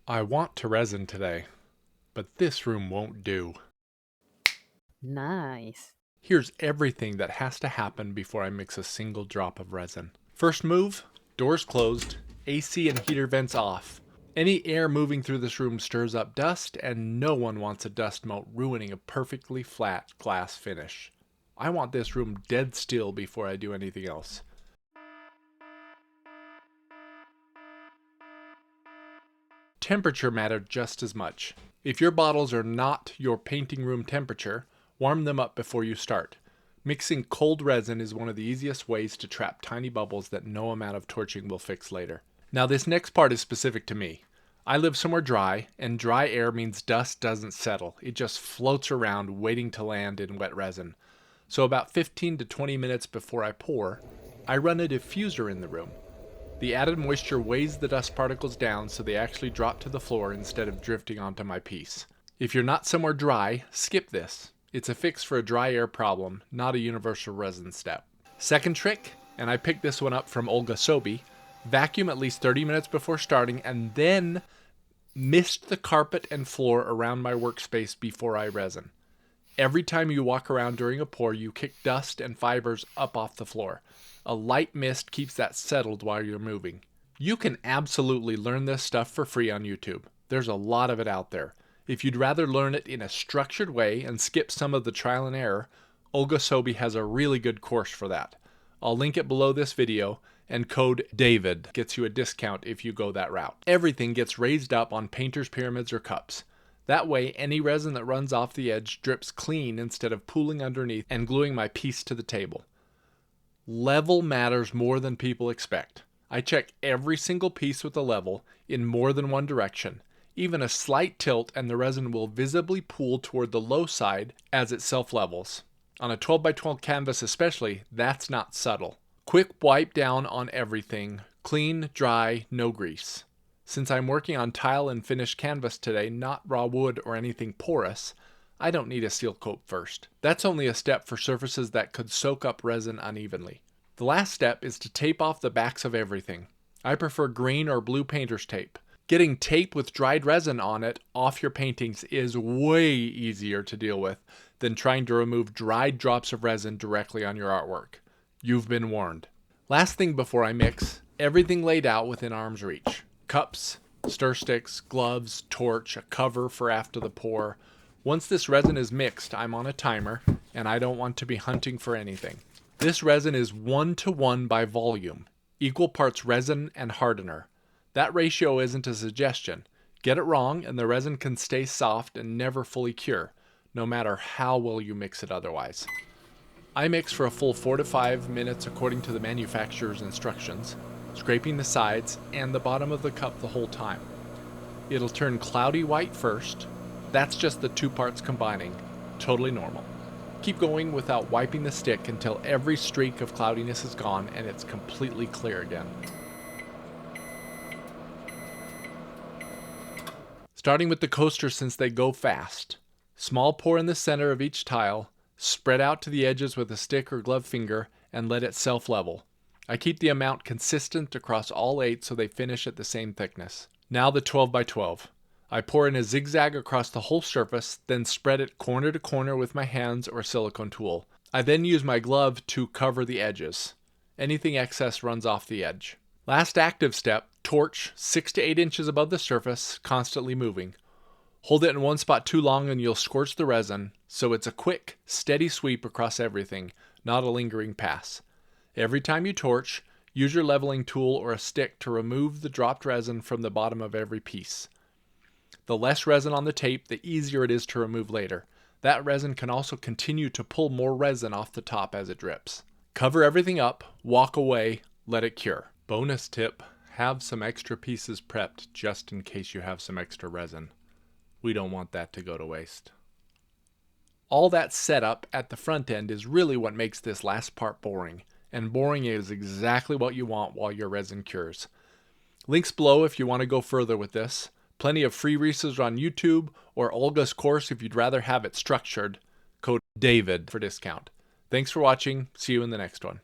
I want to resin today, but this room won't do. Nice. Here's everything that has to happen before I mix a single drop of resin. First move, doors closed, AC and heater vents off. Any air moving through this room stirs up dust, and no one wants a dust mote ruining a perfectly flat glass finish. I want this room dead still before I do anything else. Temperature matters just as much. If your bottles are not your painting room temperature, warm them up before you start. Mixing cold resin is one of the easiest ways to trap tiny bubbles that no amount of torching will fix later. Now this next part is specific to me. I live somewhere dry, and dry air means dust doesn't settle. It just floats around waiting to land in wet resin. So about 15 to 20 minutes before I pour, I run a diffuser in the room. The added moisture weighs the dust particles down so they actually drop to the floor instead of drifting onto my piece. If you're not somewhere dry, skip this. It's a fix for a dry air problem, not a universal resin step. Second trick, and I picked this one up from Olga Sobi, vacuum at least 30 minutes before starting and then mist the carpet and floor around my workspace before I resin. Every time you walk around during a pour, you kick dust and fibers up off the floor. A light mist keeps that settled while you're moving. You can absolutely learn this stuff for free on YouTube. There's a lot of it out there. If you'd rather learn it in a structured way and skip some of the trial and error, Olga Sobi has a really good course for that. I'll link it below this video, and code DAVID gets you a discount if you go that route. Everything gets raised up on painter's pyramids or cups. That way, any resin that runs off the edge drips clean instead of pooling underneath and gluing my piece to the table. Level matters more than people expect. I check every single piece with a level in more than one direction. Even a slight tilt and the resin will visibly pool toward the low side as it self-levels. On a 12 by 12 canvas especially, that's not subtle. Quick wipe down on everything. Clean, dry, no grease. Since I'm working on tile and finished canvas today, not raw wood or anything porous, I don't need a seal coat first. That's only a step for surfaces that could soak up resin unevenly. The last step is to tape off the backs of everything. I prefer green or blue painter's tape. Getting tape with dried resin on it off your paintings is way easier to deal with than trying to remove dried drops of resin directly on your artwork. You've been warned. Last thing before I mix, everything laid out within arm's reach. Cups, stir sticks, gloves, torch, a cover for after the pour. Once this resin is mixed, I'm on a timer, and I don't want to be hunting for anything. This resin is 1:1 by volume, equal parts resin and hardener. That ratio isn't a suggestion. Get it wrong, and the resin can stay soft and never fully cure, no matter how well you mix it otherwise. I mix for a full 4 to 5 minutes according to the manufacturer's instructions, scraping the sides and the bottom of the cup the whole time. It'll turn cloudy white first. That's just the two parts combining. Totally normal. Keep going without wiping the stick until every streak of cloudiness is gone and it's completely clear again. Starting with the coasters since they go fast. Small pour in the center of each tile, spread out to the edges with a stick or glove finger, and let it self-level. I keep the amount consistent across all 8 so they finish at the same thickness. Now the 12 by 12. I pour in a zigzag across the whole surface, then spread it corner to corner with my hands or silicone tool. I then use my glove to cover the edges. Anything excess runs off the edge. Last active step, torch 6 to 8 inches above the surface, constantly moving. Hold it in one spot too long and you'll scorch the resin, so it's a quick, steady sweep across everything, not a lingering pass. Every time you torch, use your leveling tool or a stick to remove the dropped resin from the bottom of every piece. The less resin on the tape, the easier it is to remove later. That resin can also continue to pull more resin off the top as it drips. Cover everything up, walk away, let it cure. Bonus tip, have some extra pieces prepped just in case you have some extra resin. We don't want that to go to waste. All that setup at the front end is really what makes this last part boring, and boring is exactly what you want while your resin cures. Links below if you want to go further with this. Plenty of free resources on YouTube or Olga's course if you'd rather have it structured. Code DAVID for discount. Thanks for watching. See you in the next one.